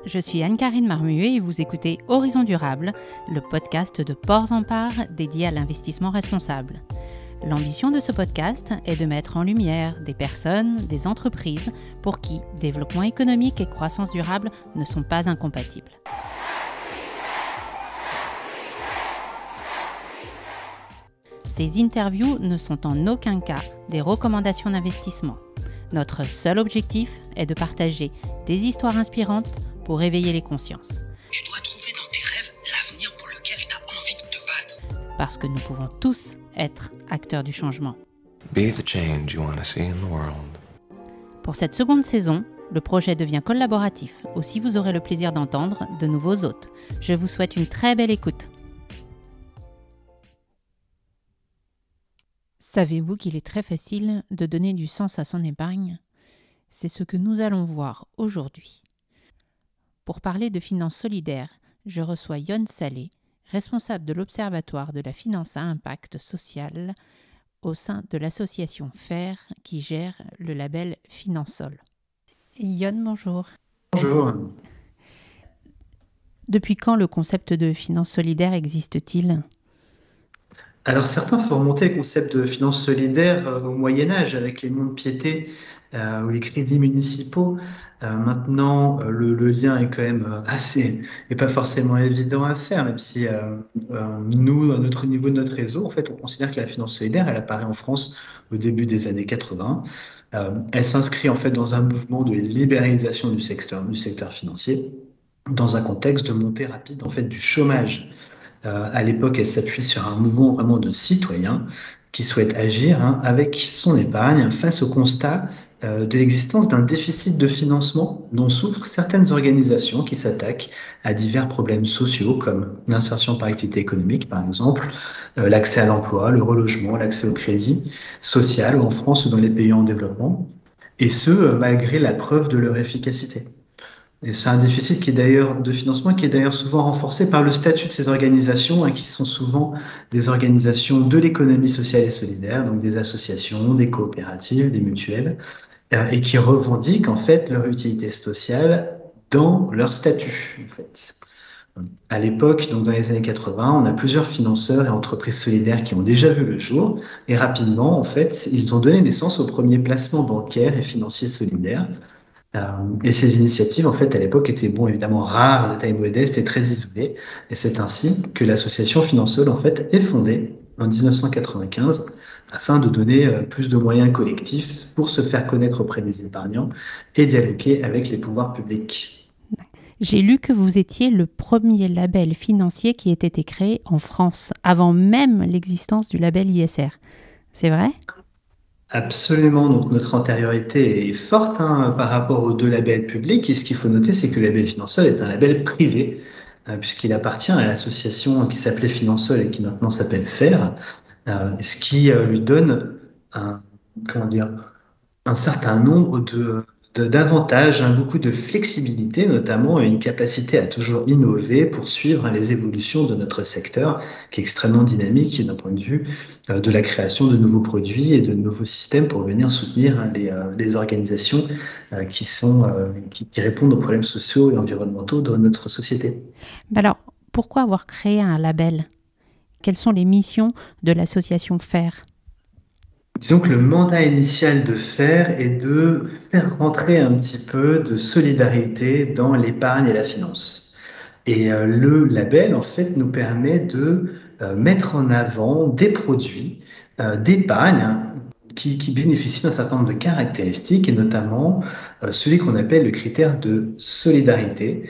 je suis Anne-Carine Marmuet et vous écoutez Horizon Durable, le podcast de Ports en Part dédié à l'investissement responsable. L'ambition de ce podcast est de mettre en lumière des personnes, des entreprises pour qui développement économique et croissance durable ne sont pas incompatibles. Ces interviews ne sont en aucun cas des recommandations d'investissement. Notre seul objectif est de partager des histoires inspirantes pour éveiller les consciences. Tu dois trouver dans tes rêves l'avenir pour lequel tu as envie de te battre. Parce que nous pouvons tous être acteurs du changement. Be the change you want to see in the world. Pour cette seconde saison, le projet devient collaboratif. Aussi, vous aurez le plaisir d'entendre de nouveaux hôtes. Je vous souhaite une très belle écoute. Savez-vous qu'il est très facile de donner du sens à son épargne ? C'est ce que nous allons voir aujourd'hui. Pour parler de finances solidaires, je reçois Yon Saleh, responsable de l'Observatoire de la finance à impact social au sein de l'association FAIR qui gère le label Finansol. Yon, bonjour. Bonjour. Depuis quand le concept de finance solidaire existe-t-il ? Alors certains font remonter le concept de finance solidaire au Moyen-Âge avec les monts-de-piété ou les crédits municipaux. Maintenant, le lien est quand même assez, et pas forcément évident à faire, même si nous, à notre niveau de notre réseau, en fait, on considère que la finance solidaire, elle apparaît en France au début des années 80. Elle s'inscrit en fait dans un mouvement de libéralisation du secteur financier, dans un contexte de montée rapide en fait du chômage. À l'époque, elle s'appuie sur un mouvement vraiment de citoyens qui souhaitent agir avec son épargne face au constat de l'existence d'un déficit de financement dont souffrent certaines organisations qui s'attaquent à divers problèmes sociaux comme l'insertion par activité économique, par exemple, l'accès à l'emploi, le relogement, l'accès au crédit social en France ou dans les pays en développement, et ce, malgré la preuve de leur efficacité. Et c'est un déficit de financement qui est d'ailleurs souvent renforcé par le statut de ces organisations, qui sont souvent des organisations de l'économie sociale et solidaire, donc des associations, des coopératives, des mutuelles, et qui revendiquent en fait leur utilité sociale dans leur statut. En fait. À l'époque, donc dans les années 80, on a plusieurs financeurs et entreprises solidaires qui ont déjà vu le jour, et rapidement, en fait, ils ont donné naissance aux premiers placements bancaires et financiers solidaires. Et ces initiatives, en fait, à l'époque, étaient évidemment rares, de taille modeste et très isolées. Et c'est ainsi que l'association Finansol, en fait, est fondée en 1995 afin de donner plus de moyens collectifs pour se faire connaître auprès des épargnants et dialoguer avec les pouvoirs publics. J'ai lu que vous étiez le premier label financier qui ait été créé en France, avant même l'existence du label ISR. C'est vrai ? Absolument, donc notre antériorité est forte par rapport aux deux labels publics. Et ce qu'il faut noter, c'est que le label Finansol est un label privé, puisqu'il appartient à l'association qui s'appelait Finansol et qui maintenant s'appelle FAIR, ce qui lui donne un certain nombre d'avantages, beaucoup de flexibilité, notamment une capacité à toujours innover pour suivre les évolutions de notre secteur, qui est extrêmement dynamique d'un point de vue de la création de nouveaux produits et de nouveaux systèmes pour venir soutenir les organisations qui répondent aux problèmes sociaux et environnementaux de notre société. Alors, pourquoi avoir créé un label ? Quelles sont les missions de l'association FAIR ? Disons que le mandat initial de FAIR est de faire rentrer un petit peu de solidarité dans l'épargne et la finance. Et le label, en fait, nous permet de mettre en avant des produits d'épargne qui bénéficient d'un certain nombre de caractéristiques, et notamment celui qu'on appelle le critère de solidarité,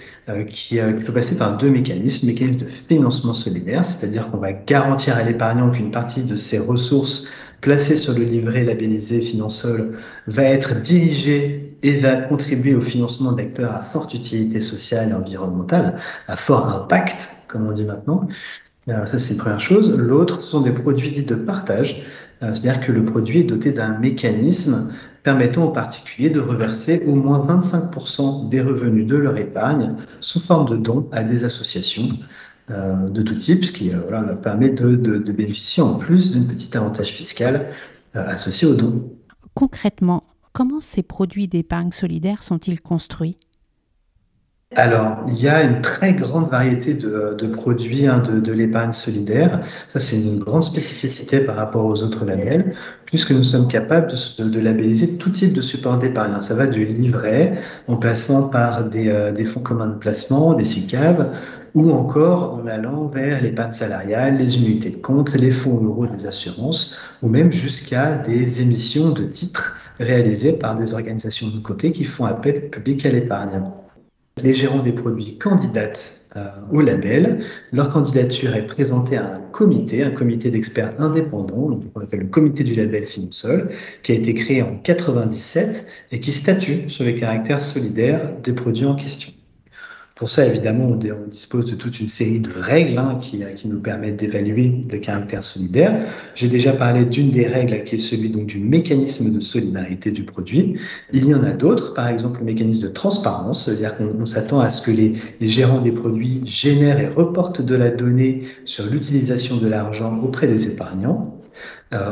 qui peut passer par deux mécanismes. Le mécanisme de financement solidaire, c'est-à-dire qu'on va garantir à l'épargnant qu'une partie de ses ressources placée sur le livret labellisé Finansol va être dirigée et va contribuer au financement d'acteurs à forte utilité sociale et environnementale, à fort impact, comme on dit maintenant. Alors ça, c'est une première chose. L'autre, ce sont des produits dits de partage, c'est-à-dire que le produit est doté d'un mécanisme permettant aux particuliers de reverser au moins 25% des revenus de leur épargne sous forme de dons à des associations de tout type, ce qui leur permet de bénéficier en plus d'un petit avantage fiscal associé aux dons. Concrètement, comment ces produits d'épargne solidaire sont-ils construits ? Alors, il y a une très grande variété de produits de l'épargne solidaire. Ça, c'est une grande spécificité par rapport aux autres labels, puisque nous sommes capables de labelliser tout type de support d'épargne. Ça va du livret, en passant par des fonds communs de placement, des SICAV, ou encore en allant vers l'épargne salariale, les unités de compte, les fonds euros des assurances, ou même jusqu'à des émissions de titres réalisées par des organisations de côté qui font appel public à l'épargne. Les gérants des produits candidatent au label. Leur candidature est présentée à un comité d'experts indépendants, donc on appelle le comité du label Finsol, qui a été créé en 1997 et qui statue sur les caractères solidaires des produits en question. Pour ça, évidemment, on dispose de toute une série de règles qui nous permettent d'évaluer le caractère solidaire. J'ai déjà parlé d'une des règles qui est celui donc, du mécanisme de solidarité du produit. Il y en a d'autres, par exemple le mécanisme de transparence, c'est-à-dire qu'on s'attend à ce que les gérants des produits génèrent et reportent de la donnée sur l'utilisation de l'argent auprès des épargnants.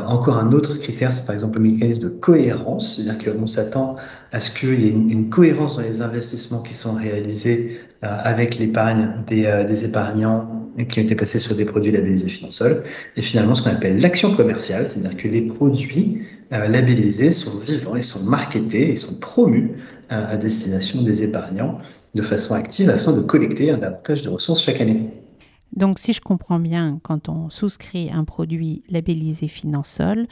Encore un autre critère, c'est par exemple le mécanisme de cohérence, c'est-à-dire qu'on s'attend à ce qu'il y ait une cohérence dans les investissements qui sont réalisés avec l'épargne des épargnants qui ont été placés sur des produits labellisés Finsol. Et finalement, ce qu'on appelle l'action commerciale, c'est-à-dire que les produits labellisés sont vivants, ils sont marketés, ils sont promus à destination des épargnants de façon active afin de collecter un davantage de ressources chaque année. Donc, si je comprends bien, quand on souscrit un produit labellisé Finsol,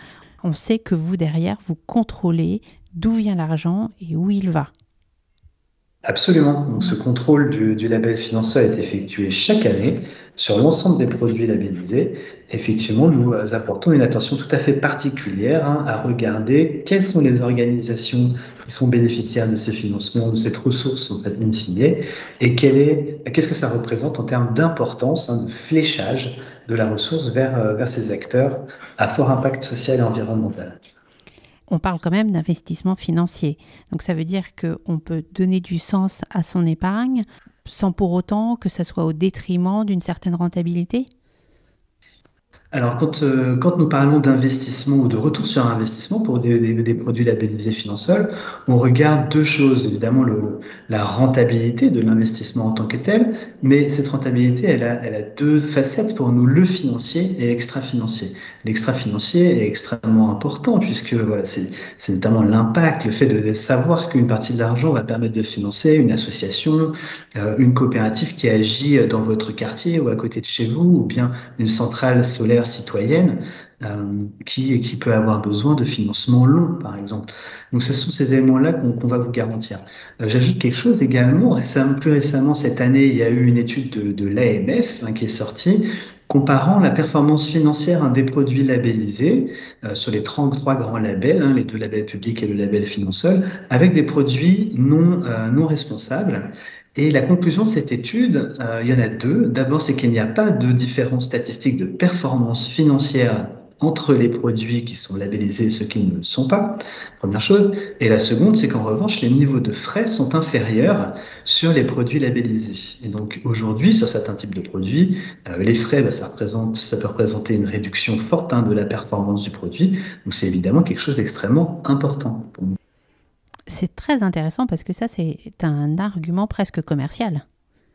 on sait que vous, derrière, vous contrôlez d'où vient l'argent et où il va. Absolument. Donc, ce contrôle du label Finsol est effectué chaque année sur l'ensemble des produits labellisés. Effectivement, nous apportons une attention tout à fait particulière à regarder quelles sont les organisations qui sont bénéficiaires de ces financements, de cette ressource en fait in fine, et qu'est-ce que ça représente en termes d'importance, de fléchage de la ressource vers ces acteurs à fort impact social et environnemental. On parle quand même d'investissement financier. Donc ça veut dire qu'on peut donner du sens à son épargne sans pour autant que ça soit au détriment d'une certaine rentabilité ? Alors, quand nous parlons d'investissement ou de retour sur investissement pour des produits labellisés Finsol, on regarde deux choses. Évidemment, la rentabilité de l'investissement en tant que tel, mais cette rentabilité, elle a deux facettes pour nous, le financier et l'extra-financier. L'extra-financier est extrêmement important puisque voilà, c'est notamment l'impact, le fait de savoir qu'une partie de l'argent va permettre de financer une association, une coopérative qui agit dans votre quartier ou à côté de chez vous, ou bien une centrale solaire citoyenne qui peut avoir besoin de financement long, par exemple. Donc, ce sont ces éléments-là qu'on va vous garantir. J'ajoute quelque chose également. Plus récemment, cette année, il y a eu une étude de l'AMF qui est sortie, comparant la performance financière des produits labellisés sur les 33 grands labels, les deux labels publics et le label Finsol, avec des produits non responsables. Et la conclusion de cette étude, il y en a deux. D'abord, c'est qu'il n'y a pas de différence statistique de performance financière entre les produits qui sont labellisés et ceux qui ne le sont pas, première chose. Et la seconde, c'est qu'en revanche, les niveaux de frais sont inférieurs sur les produits labellisés. Et donc aujourd'hui, sur certains types de produits, les frais, ça peut représenter une réduction forte de la performance du produit. Donc c'est évidemment quelque chose d'extrêmement important pour nous. C'est très intéressant parce que ça, c'est un argument presque commercial.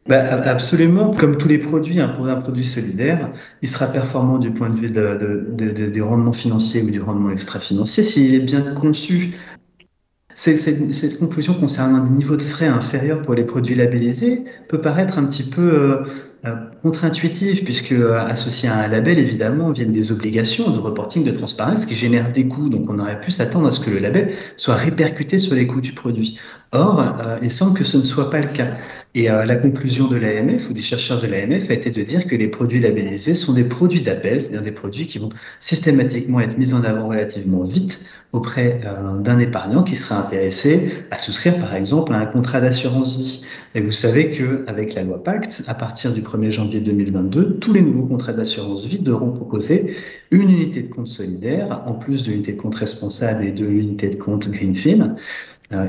Absolument. Comme tous les produits, un produit solidaire, il sera performant du point de vue du rendement financier ou du rendement extra-financier s'il est bien conçu. Cette conclusion concernant des niveaux de frais inférieurs pour les produits labellisés peut paraître un petit peu contre-intuitive, puisque associé à un label, évidemment, viennent des obligations de reporting, de transparence qui génèrent des coûts. Donc, on aurait pu s'attendre à ce que le label soit répercuté sur les coûts du produit. Or, il semble que ce ne soit pas le cas. Et la conclusion de l'AMF ou des chercheurs de l'AMF a été de dire que les produits labellisés sont des produits d'appel, c'est-à-dire des produits qui vont systématiquement être mis en avant relativement vite auprès d'un épargnant qui sera intéressé à souscrire, par exemple, à un contrat d'assurance vie. Et vous savez qu'avec la loi Pacte, à partir du 1er janvier 2022, tous les nouveaux contrats d'assurance vie devront proposer une unité de compte solidaire, en plus de l'unité de compte responsable et de l'unité de compte Greenfin.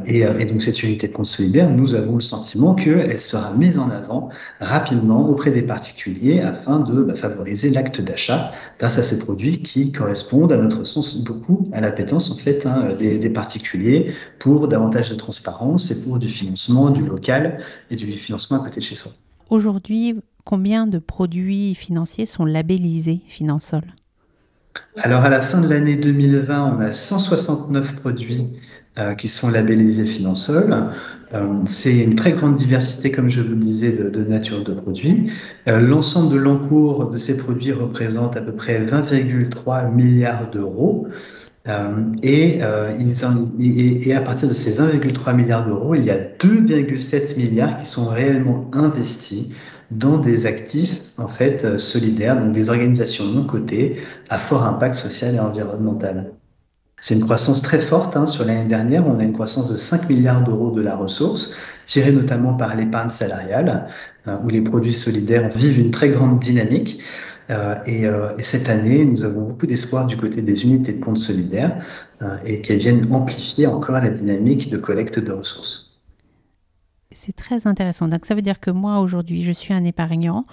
Et donc cette unité de compte solidaire, nous avons le sentiment qu'elle sera mise en avant rapidement auprès des particuliers afin de favoriser l'acte d'achat grâce à ces produits qui correspondent, à notre sens, beaucoup à l'appétence en fait des particuliers pour davantage de transparence et pour du financement, du local et du financement à côté de chez soi. Aujourd'hui, combien de produits financiers sont labellisés Finansol ? Alors, à la fin de l'année 2020, on a 169 produits qui sont labellisés Finansol. C'est une très grande diversité, comme je vous le disais, de nature de produits. L'ensemble de l'encours de ces produits représente à peu près 20,3 milliards d'euros. Et à partir de ces 20,3 milliards d'euros, il y a 2,7 milliards qui sont réellement investis dans des actifs en fait solidaires, donc des organisations non cotées à fort impact social et environnemental. C'est une croissance très forte. Sur l'année dernière, on a une croissance de 5 milliards d'euros de la ressource, tirée notamment par l'épargne salariale, où les produits solidaires vivent une très grande dynamique. Et cette année, nous avons beaucoup d'espoir du côté des unités de compte solidaires et qu'elles viennent amplifier encore la dynamique de collecte de ressources. C'est très intéressant. Donc ça veut dire que moi, aujourd'hui, je suis un épargnant.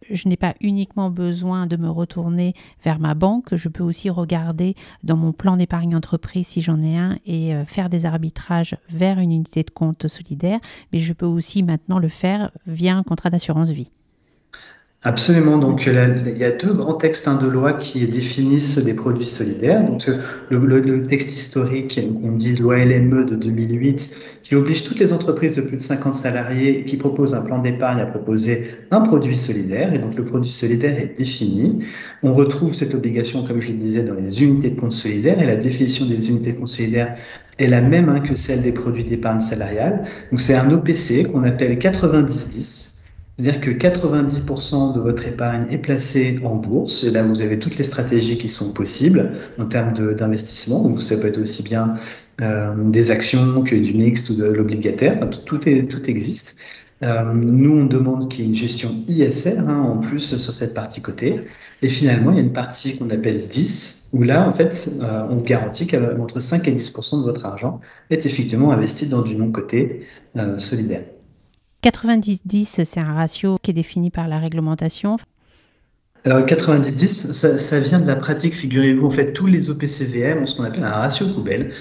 Je n'ai pas uniquement besoin de me retourner vers ma banque. Je peux aussi regarder dans mon plan d'épargne entreprise si j'en ai un et faire des arbitrages vers une unité de compte solidaire. Mais je peux aussi maintenant le faire via un contrat d'assurance vie. Absolument. Donc, il y a deux grands textes de loi qui définissent des produits solidaires. Donc, le texte historique, on dit loi LME de 2008, qui oblige toutes les entreprises de plus de 50 salariés qui proposent un plan d'épargne à proposer un produit solidaire. Et donc, le produit solidaire est défini. On retrouve cette obligation, comme je le disais, dans les unités de compte solidaires. Et la définition des unités de compte solidaires est la même que celle des produits d'épargne salariale. Donc, c'est un OPC qu'on appelle 90-10. C'est-à-dire que 90% de votre épargne est placée en bourse. Et là, vous avez toutes les stratégies qui sont possibles en termes d'investissement. Donc, ça peut être aussi bien des actions que du mixte ou de l'obligataire. Tout existe. Nous, on demande qu'il y ait une gestion ISR en plus sur cette partie cotée. Et finalement, il y a une partie qu'on appelle 10, où là, en fait, on vous garantit qu'entre 5 et 10% de votre argent est effectivement investi dans du non coté solidaire. 90-10, c'est un ratio qui est défini par la réglementation. Alors, 90-10, ça vient de la pratique, figurez-vous, en fait, tous les OPCVM ont ce qu'on appelle un ratio poubelle.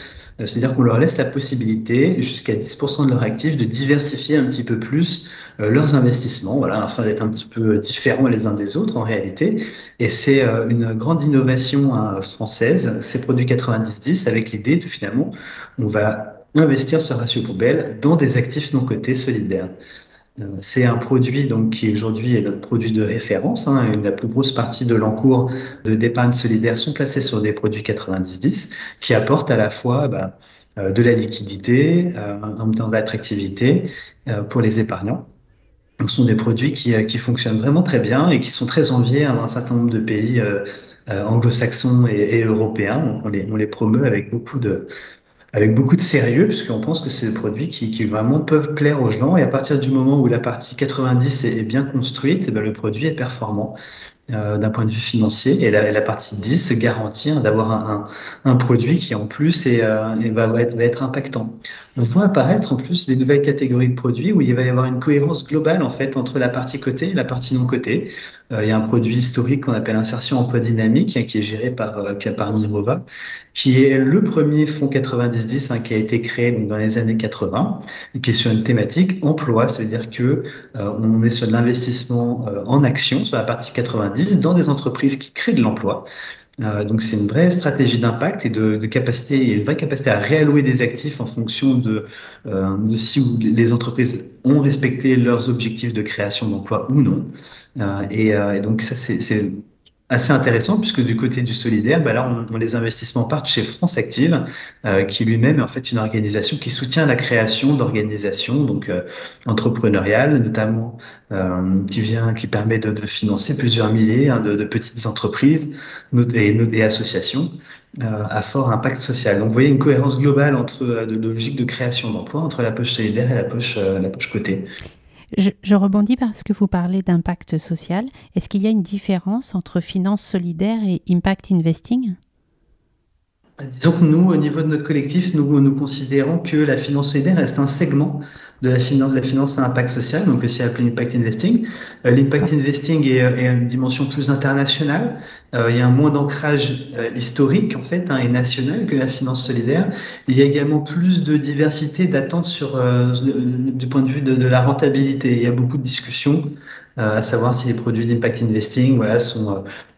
C'est-à-dire qu'on leur laisse la possibilité, jusqu'à 10% de leurs actifs, de diversifier un petit peu plus leurs investissements, voilà, afin d'être un petit peu différents les uns des autres en réalité. Et c'est une grande innovation française, ces produits 90-10, avec l'idée de finalement, on va investir ce ratio poubelle dans des actifs non cotés solidaires. C'est un produit donc, qui aujourd'hui est notre produit de référence. La plus grosse partie de l'encours d'épargne solidaire sont placés sur des produits 90-10 qui apportent à la fois de la liquidité, en même temps de l'attractivité pour les épargnants. Donc, ce sont des produits qui fonctionnent vraiment très bien et qui sont très enviés dans un certain nombre de pays anglo-saxons et européens. Donc, on les promeut avec beaucoup de sérieux, puisqu'on pense que c'est des produits qui vraiment peuvent plaire aux gens. Et à partir du moment où la partie 90 est bien construite, le produit est performant d'un point de vue financier. Et la partie 10 garantit d'avoir un produit qui, en plus, va être impactant. On voit apparaître, en plus, des nouvelles catégories de produits où il va y avoir une cohérence globale, en fait, entre la partie cotée et la partie non cotée. Il y a un produit historique qu'on appelle Insertion Emploi Dynamique, qui est géré par Mirova, qui est le premier fonds 90-10 qui a été créé dans les années 80, et qui est sur une thématique emploi, c'est-à-dire que on est sur de l'investissement en action, sur la partie 90, dans des entreprises qui créent de l'emploi. Donc c'est une vraie stratégie d'impact et de capacité, une vraie capacité à réallouer des actifs en fonction de si les entreprises ont respecté leurs objectifs de création d'emploi ou non. Et donc ça c'est assez intéressant puisque du côté du solidaire, là les investissements partent chez France Active, qui lui-même est en fait une organisation qui soutient la création d'organisations donc entrepreneuriales, notamment qui permet de financer plusieurs milliers de petites entreprises et associations à fort impact social. Donc vous voyez une cohérence globale entre de logique de création d'emplois entre la poche solidaire et la poche cotée. Je rebondis parce que vous parlez d'impact social. Est-ce qu'il y a une différence entre finance solidaire et impact investing ? Disons que nous, au niveau de notre collectif, nous considérons que la finance solidaire reste un segment de la finance à impact social, donc aussi appelé impact investing. L'impact investing est une dimension plus internationale. Il y a un moins d'ancrage historique en fait et national que la finance solidaire. Il y a également plus de diversité d'attentes du point de vue de la rentabilité. Il y a beaucoup de discussions à savoir si les produits d'impact investing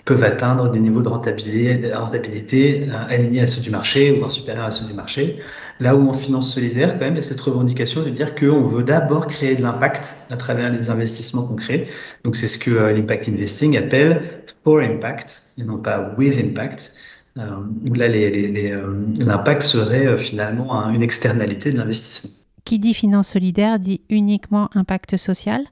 peuvent atteindre des niveaux de rentabilité alignés à ceux du marché, voire supérieurs à ceux du marché. Là où en finance solidaire, quand même, il y a cette revendication de dire qu'on veut d'abord créer de l'impact à travers les investissements qu'on crée. Donc, c'est ce que l'impact investing appelle for impact et non pas with impact. Où là, l'impact serait finalement une externalité de l'investissement. Qui dit finance solidaire dit uniquement impact social ?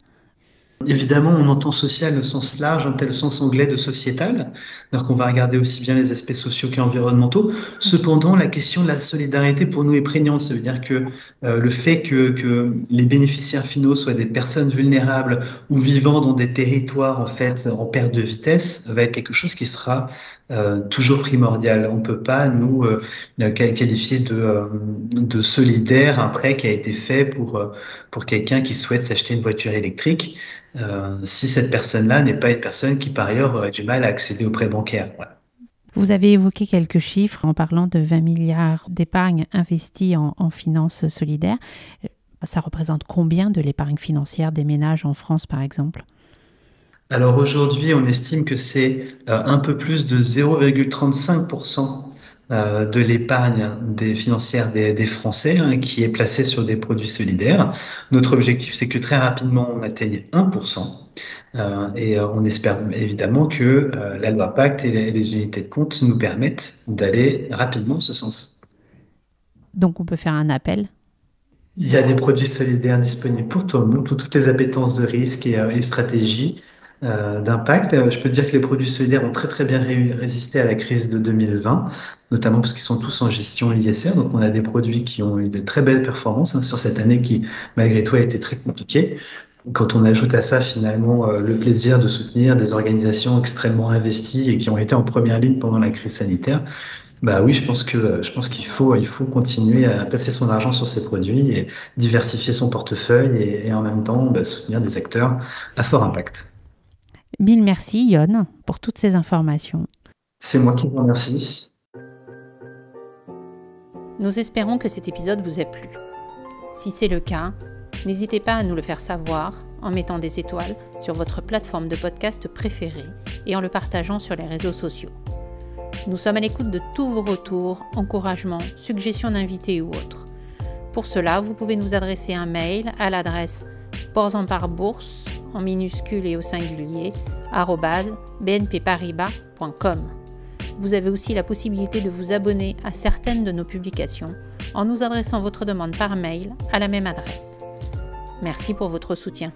Évidemment, on entend social au sens large, dans le sens anglais de sociétal, alors qu'on va regarder aussi bien les aspects sociaux qu'environnementaux. Cependant, la question de la solidarité pour nous est prégnante. Ça veut dire que le fait que les bénéficiaires finaux soient des personnes vulnérables ou vivant dans des territoires en fait en perte de vitesse va être quelque chose qui sera toujours primordial. On ne peut pas nous qualifier de solidaire un prêt qui a été fait pour quelqu'un qui souhaite s'acheter une voiture électrique. Si cette personne-là n'est pas une personne qui, par ailleurs, aurait du mal à accéder aux prêts bancaires. Voilà. Vous avez évoqué quelques chiffres en parlant de 20 milliards d'épargne investie en finances solidaires. Ça représente combien de l'épargne financière des ménages en France, par exemple ? Alors aujourd'hui, on estime que c'est un peu plus de 0,35% de l'épargne financière des Français qui est placée sur des produits solidaires. Notre objectif, c'est que très rapidement, on atteigne 1%. Et on espère évidemment que la loi Pacte et les unités de compte nous permettent d'aller rapidement en ce sens. Donc on peut faire un appel ? Il y a des produits solidaires disponibles pour tout le monde, pour toutes les appétences de risque et stratégies d'impact. Je peux dire que les produits solidaires ont très très bien résisté à la crise de 2020, notamment parce qu'ils sont tous en gestion ISR. Donc on a des produits qui ont eu de très belles performances sur cette année qui, malgré tout, a été très compliquée. Quand on ajoute à ça finalement le plaisir de soutenir des organisations extrêmement investies et qui ont été en première ligne pendant la crise sanitaire, bah oui, je pense qu'il faut continuer à passer son argent sur ces produits et diversifier son portefeuille et en même temps soutenir des acteurs à fort impact. Mille merci Yon pour toutes ces informations. C'est moi qui vous remercie. Nous espérons que cet épisode vous a plu. Si c'est le cas, n'hésitez pas à nous le faire savoir en mettant des étoiles sur votre plateforme de podcast préférée et en le partageant sur les réseaux sociaux. Nous sommes à l'écoute de tous vos retours, encouragements, suggestions d'invités ou autres. Pour cela, vous pouvez nous adresser un mail à l'adresse borsamparbourse en minuscule et au singulier @bnpparibas.com. Vous avez aussi la possibilité de vous abonner à certaines de nos publications en nous adressant votre demande par mail à la même adresse. Merci pour votre soutien.